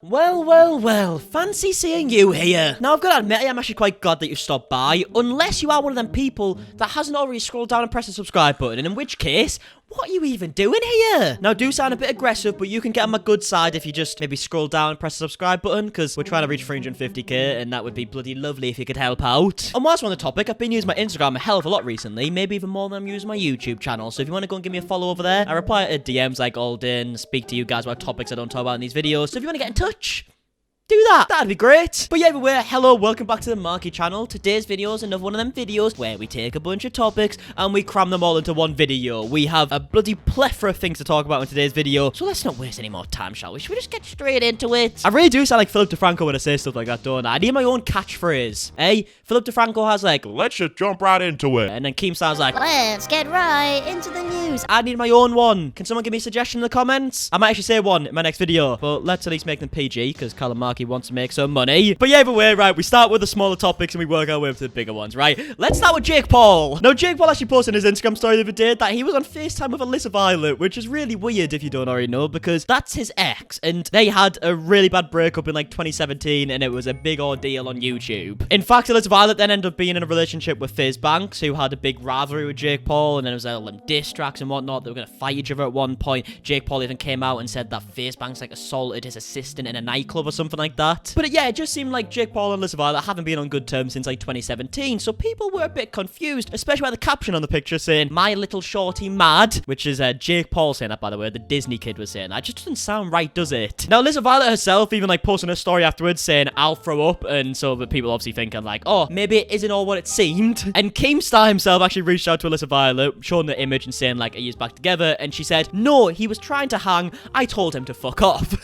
Well, fancy seeing you here. Now, I've got to admit, I am actually quite glad that you stopped by, unless you are one of them people that hasn't already scrolled down and pressed the subscribe button, in which case, what are you even doing here? Now, do sound a bit aggressive, but you can get on my good side if you just maybe scroll down and press the subscribe button, because we're trying to reach 350k, and that would be bloody lovely if you could help out. And whilst we're on the topic, I've been using my Instagram a hell of a lot recently, maybe even more than I'm using my YouTube channel, so if you want to go and give me a follow over there, I reply to DMs like all day and speak to you guys about topics I don't talk about in these videos, so if you want to get in touch, do that. That'd be great. But yeah, everywhere, hello, welcome back to the Marky channel. Today's video is another one of them videos where we take a bunch of topics and we cram them all into one video. We have a bloody plethora of things to talk about in today's video, so let's not waste any more time, shall we? Should we just get straight into it? I really do sound like Philip DeFranco when I say stuff like that, don't I? I need my own catchphrase. Hey, Philip DeFranco has like, let's just jump right into it. And then Keem sounds like, let's get right into the news. I need my own one. Can someone give me a suggestion in the comments? I might actually say one in my next video, but let's at least make them PG, because Callum Markey wants to make some money. But yeah, either way, right, we start with the smaller topics and we work our way up to the bigger ones, right? Let's start with Jake Paul. Now, Jake Paul actually posted in his Instagram story the other day that he was on FaceTime with Alyssa Violet, which is really weird if you don't already know, because that's his ex, and they had a really bad breakup in like 2017, and it was a big ordeal on YouTube. In fact, Alyssa Violet then ended up being in a relationship with Fizz Banks, who had a big rivalry with Jake Paul, and then it was all them diss tracks and whatnot. They were going to fight each other at one point. Jake Paul even came out and said that Fizz Banks like assaulted his assistant in a nightclub or something like that. But yeah, it just seemed like Jake Paul and Alyssa Violet haven't been on good terms since like 2017, so people were a bit confused, especially by the caption on the picture saying, "My little shorty mad," which is Jake Paul saying that, by the way. The Disney kid was saying that. It just doesn't sound right, does it? Now, Alyssa Violet herself even like posting a story afterwards saying, "I'll throw up," and so the people obviously thinking like, oh, maybe it isn't all what it seemed. And Keemstar himself actually reached out to Alyssa Violet, showing the image and saying like, "Are you back together?" And she said, "No, he was trying to hang. I told him to fuck off."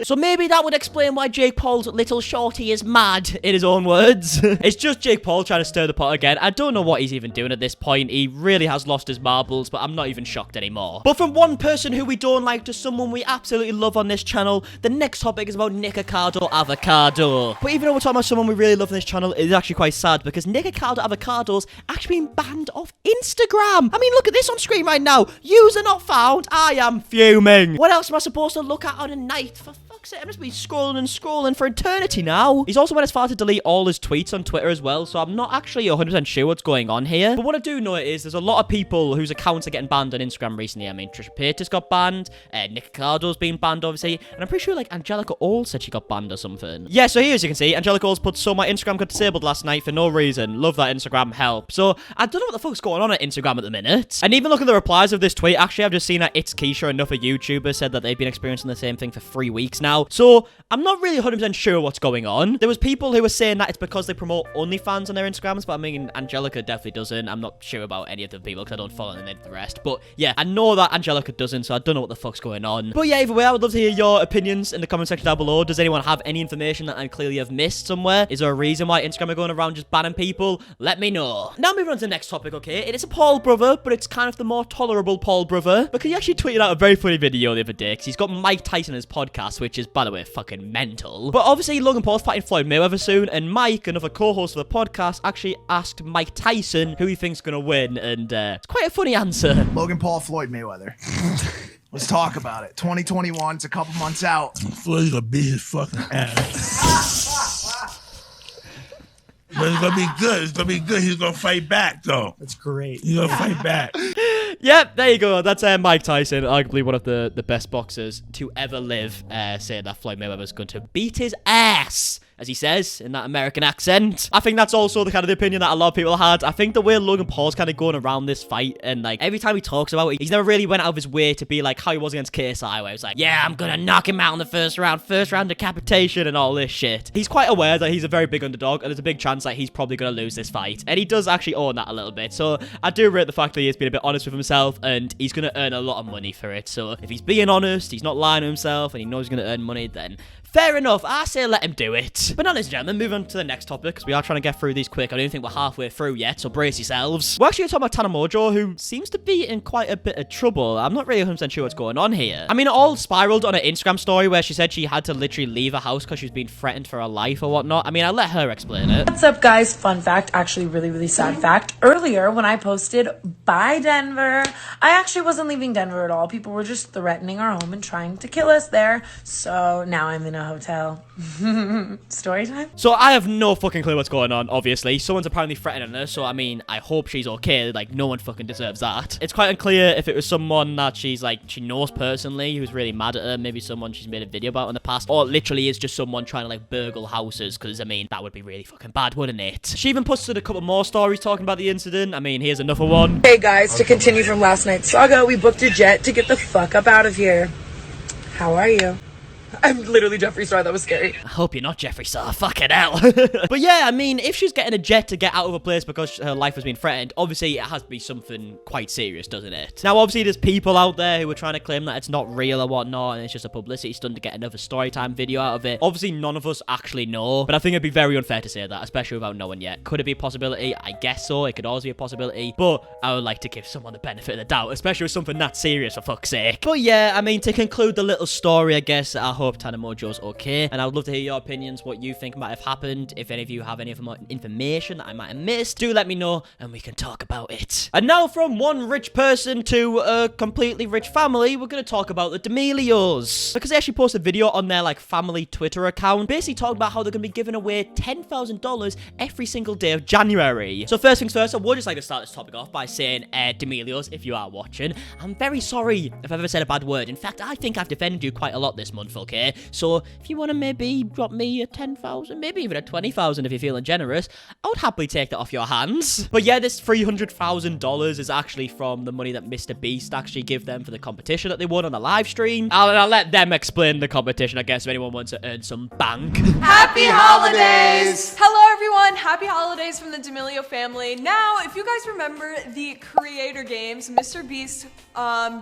So maybe that would explain why Jake Paul's little shorty is mad, in his own words. It's just Jake Paul trying to stir the pot again. I don't know what he's even doing at this point. He really has lost his marbles, but I'm not even shocked anymore. But from one person who we don't like to someone we absolutely love on this channel, the next topic is about Nikocado Avocado. But even though we're talking about someone we really love on this channel, it's actually quite sad because Nikocado Avocado's actually been banned off Instagram. I mean, look at this on screen right now. User not found. I am fuming. What else am I supposed to look at on a night? For fuck's sake, I'm just been scrolling and scrolling for eternity now. He's also went as far to delete all his tweets on Twitter as well, so I'm not actually 100% sure what's going on here. But what I do know is there's a lot of people whose accounts are getting banned on Instagram recently. I mean, Trisha Paytas got banned, Nicocado's been banned, obviously, and I'm pretty sure, like, Angelica All said she got banned or something. Yeah, so here, as you can see, Angelica All's put, "So my Instagram got disabled last night for no reason. Love that Instagram, help." So, I don't know what the fuck's going on Instagram at the minute. And even looking at the replies of this tweet, actually, I've just seen that It's Keisha, another YouTuber, said that they've been experiencing the same thing for 3 weeks now. So, I'm not really 100% sure what's going on. There was people who were saying that it's because they promote OnlyFans on their Instagrams, but I mean, Angelica definitely doesn't. I'm not sure about any of the people because I don't follow any of the rest. But yeah, I know that Angelica doesn't, so I don't know what the fuck's going on. But yeah, either way, I would love to hear your opinions in the comment section down below. Does anyone have any information that I clearly have missed somewhere? Is there a reason why Instagram are going around just banning people? Let me know. Now moving on to the next topic, okay? It is a Paul brother, but it's kind of the more tolerable Paul brother, because he actually tweeted out a very funny video the other day, because he's got Mike Tyson on his podcast, which is, by the way, fucking mental. But obviously, Logan Paul's fighting Floyd Mayweather soon, and Mike, another co-host of the podcast, actually asked Mike Tyson who he thinks is going to win, and it's quite a funny answer. Logan Paul, Floyd Mayweather. Let's talk about it. 2021, it's a couple months out. Floyd's gonna beat his fucking ass. But it's gonna be good. It's gonna be good. He's gonna fight back, though. That's great. He's gonna fight back. Yep, there you go. That's Mike Tyson, arguably one of the best boxers to ever live, saying that Floyd Mayweather's going to beat his ass, as he says, in that American accent. I think that's also the kind of the opinion that a lot of people had. I think the way Logan Paul's kind of going around this fight, and like every time he talks about it, he's never really went out of his way to be like how he was against KSI, where he was like, yeah, I'm gonna knock him out in the first round decapitation and all this shit. He's quite aware that he's a very big underdog, and there's a big chance that he's probably gonna lose this fight. And he does actually own that a little bit. So I do rate the fact that he's been a bit honest with himself, and he's gonna earn a lot of money for it. So if he's being honest, he's not lying to himself, and he knows he's gonna earn money, then fair enough. I say let him do it. it. But now, ladies and gentlemen, moving on to the next topic, because we are trying to get through these quick. I don't think we're halfway through yet, so brace yourselves. We're actually talking about Tana Mojo, who seems to be in quite a bit of trouble. I'm not really 100% sure what's going on here. I mean, it all spiraled on her Instagram story where she said she had to literally leave her house because she was being threatened for her life or whatnot. I mean, I'll let her explain it. What's up, guys? Fun fact, actually really sad fact. Earlier, when I posted bye Denver, I actually wasn't leaving Denver at all. People were just threatening our home and trying to kill us there. So now I'm in a hotel. Story time? So I have no fucking clue what's going on, obviously. Someone's apparently threatening her, so I mean, I hope she's okay. Like, no one fucking deserves that. It's quite unclear if it was someone that she knows personally who's really mad at her, maybe someone she's made a video about in the past, or literally is just someone trying to like burgle houses, because I mean, that would be really fucking bad, wouldn't it? She even posted a couple more stories talking about the incident. I mean, here's another one. Hey guys, to continue from last night's saga, we booked a jet to get the fuck up out of here. How are you? I'm literally Jeffree Star. That was scary. I hope you're not Jeffree Star. Fucking hell. But yeah, I mean, if she's getting a jet to get out of a place because her life has been threatened, obviously it has to be something quite serious, doesn't it? Now, obviously, there's people out there who are trying to claim that it's not real or whatnot, and it's just a publicity stunt to get another storytime video out of it. Obviously, none of us actually know, but I think it'd be very unfair to say that, especially without knowing yet. Could it be a possibility? I guess so. It could always be a possibility, but I would like to give someone the benefit of the doubt, especially with something that serious, for fuck's sake. But yeah, I mean, to conclude the little story, I guess, I hope Tana Mojo's okay, and I would love to hear your opinions, what you think might have happened. If any of you have any more information that I might have missed, do let me know and we can talk about it. And now, from one rich person to a completely rich family, we're going to talk about the D'Amelios, because they actually posted a video on their like family Twitter account basically talking about how they're going to be giving away $10,000 every single day of January. So first things first, I would just like to start this topic off by saying, D'Amelios, if you are watching, I'm very sorry if I've ever said a bad word. In fact, I think I've defended you quite a lot this month, okay? So if you want to maybe drop me a 10,000, maybe even a 20,000 if you're feeling generous, I would happily take that off your hands. But yeah, this $300,000 is actually from the money that Mr. Beast actually gave them for the competition that they won on the live stream. I'll let them explain the competition, I guess, if anyone wants to earn some bank. Happy holidays! Hello everyone, happy holidays from the D'Amelio family. Now, if you guys remember the Creator Games, Mr. Beast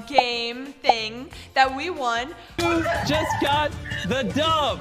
game thing that we won. You just got the dub.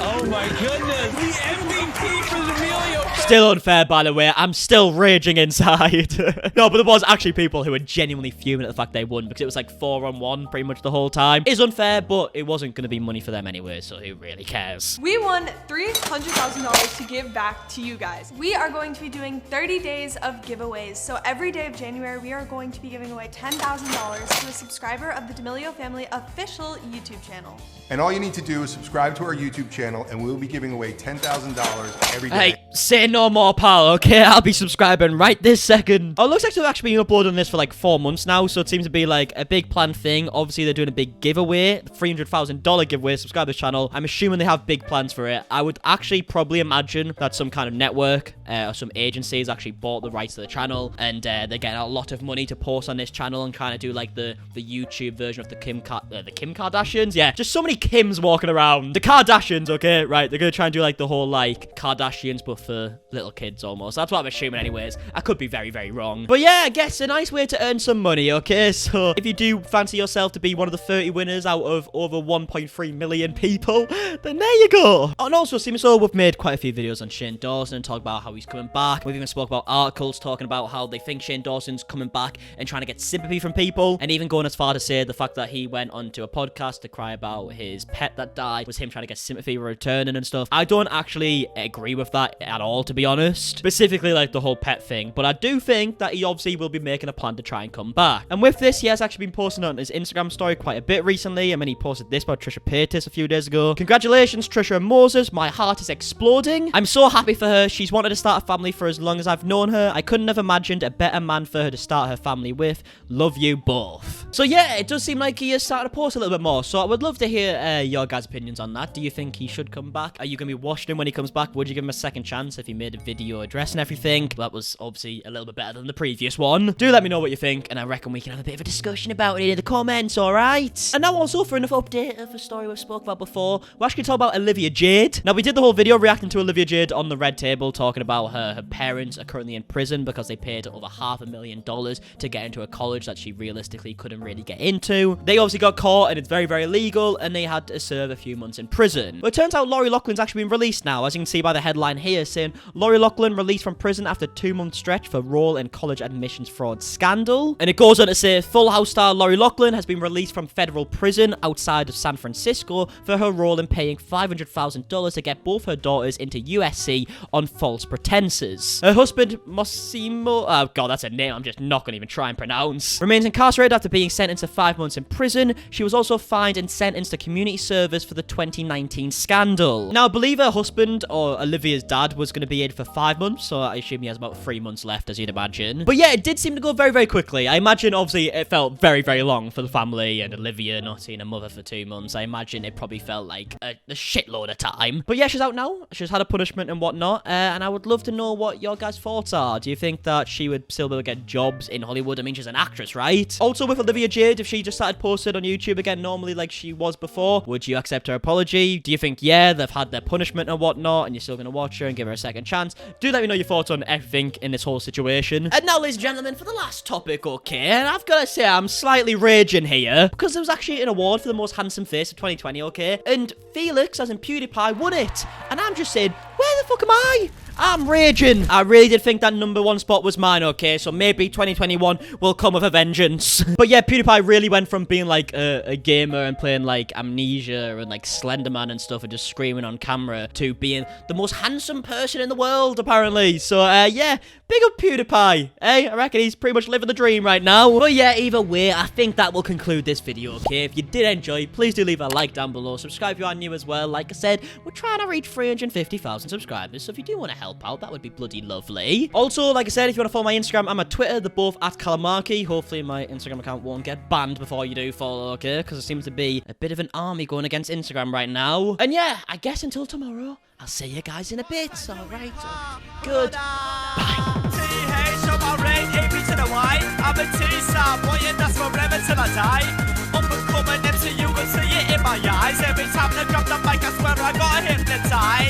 Oh my goodness. The MVP for the D'Amelio family. Still unfair, by the way. I'm still raging inside. No, but there was actually people who were genuinely fuming at the fact they won, because it was like 4-on-1 pretty much the whole time. It's unfair, but it wasn't going to be money for them anyway, so who really cares? We won $300,000 to give back to you guys. We are going to be doing 30 days of giveaways. So every day of January, we are going to be giving away $10,000 to a subscriber of the D'Amelio family official YouTube channel. And all you need to do is subscribe to our YouTube channel, and we'll be giving away $10,000 every day. Hey, say no more, pal, okay? I'll be subscribing right this second. Oh, it looks like they've actually been uploading this for like 4 months now, so it seems to be like a big planned thing. Obviously, they're doing a big giveaway, $300,000 giveaway. Subscribe to this channel. I'm assuming they have big plans for it. I would actually probably imagine that some kind of network or some agencies actually bought the rights to the channel, and they're getting a lot of money to post on this channel and kind of do like the YouTube version of the Kim Kardashians. Yeah, just so many Kims walking around. The Kardashians, okay, right? They're gonna try and do like the whole like Kardashians but for little kids almost. That's what I'm assuming anyways. I could be very wrong, but yeah, I guess a nice way to earn some money, okay? So if you do fancy yourself to be one of the 30 winners out of over 1.3 million people, then there you go. And also, seems so we've made quite a few videos on Shane Dawson and talked about how he's coming back. We've even spoke about articles talking about how they think Shane Dawson's coming back and trying to get sympathy from people, and even going as far to say the fact that he went onto a podcast to cry about his pet that died was him trying to get sympathy returning and stuff. I don't actually agree with that at all, to be honest. Specifically, like the whole pet thing. But I do think that he obviously will be making a plan to try and come back. And with this, he has actually been posting on his Instagram story quite a bit recently. I mean, he posted this about Trisha Paytas a few days ago. Congratulations, Trisha and Moses. My heart is exploding. I'm so happy for her. She's wanted to start a family for as long as I've known her. I couldn't have imagined a better man for her to start her family with. Love you both. So yeah, it does seem like he is starting to post a little bit more. So I would love to hear your guys' opinions on that. Do you think he should come back? Are you going to be watching him when he comes back? Would you give him a second chance if he made a video addressing everything? That was obviously a little bit better than the previous one. Do let me know what you think, and I reckon we can have a bit of a discussion about it in the comments, alright? And now also for enough update of a story we've spoke about before, we're actually talking about Olivia Jade. Now, we did the whole video reacting to Olivia Jade on the Red Table, talking about her parents are currently in prison because they paid over $500,000 to get into a college that she realistically couldn't really get into. They obviously got caught, and it's very illegal, and they had had to serve a few months in prison. But it turns out Lori Loughlin's actually been released now, as you can see by the headline here, saying Lori Loughlin released from prison after a 2-month stretch for role in college admissions fraud scandal. And it goes on to say Full House star Lori Loughlin has been released from federal prison outside of San Francisco for her role in paying $500,000 to get both her daughters into USC on false pretenses. Her husband, Mossimo, oh god, that's a name I'm just not going to even try and pronounce, remains incarcerated after being sentenced to 5 months in prison. She was also fined and sentenced to community service for the 2019 scandal. Now, I believe her husband, or Olivia's dad, was going to be in for 5 months, so I assume he has about 3 months left, as you'd imagine. But yeah, it did seem to go very, very quickly. I imagine, obviously, it felt very, very long for the family, and Olivia not seeing her mother for 2 months. I imagine it probably felt like a shitload of time. But yeah, she's out now. She's had a punishment and whatnot, and I would love to know what your guys' thoughts are. Do you think that she would still be able to get jobs in Hollywood? I mean, she's an actress, right? Also, with Olivia Jade, if she just started posting on YouTube again normally like she was before, would you accept her apology? Do you think, yeah, they've had their punishment and whatnot, and you're still going to watch her and give her a second chance? Do let me know your thoughts on everything in this whole situation. And now, ladies and gentlemen, for the last topic, okay, and I've got to say I'm slightly raging here, because there was actually an award for the most handsome face of 2020, okay? And Felix, as in PewDiePie, won it. And I'm just saying, where the fuck am I? I'm raging. I really did think that #1 spot was mine, okay? So maybe 2021 will come with a vengeance. But yeah, PewDiePie really went from being like a gamer and playing like Amnesia and like Slenderman and stuff and just screaming on camera to being the most handsome person in the world, apparently. So yeah, big up PewDiePie. Hey, I reckon he's pretty much living the dream right now. But yeah, either way, I think that will conclude this video, okay? If you did enjoy, please do leave a like down below. Subscribe if you are new as well. Like I said, we're trying to reach 350,000 subscribers, so if you do want to help out, that would be bloody lovely. Also, like I said, if you want to follow my Instagram and my Twitter, they're both at @MARKIE. Hopefully my Instagram account won't get banned before you do follow, okay? Because there seems to be a bit of an army going against Instagram right now. And yeah, I guess until tomorrow, I'll see you guys in a bit. Alright, good. Bye. Up and coming, MCU will see it in my eyes. Every time they drop the mic, I swear I got hypnotized.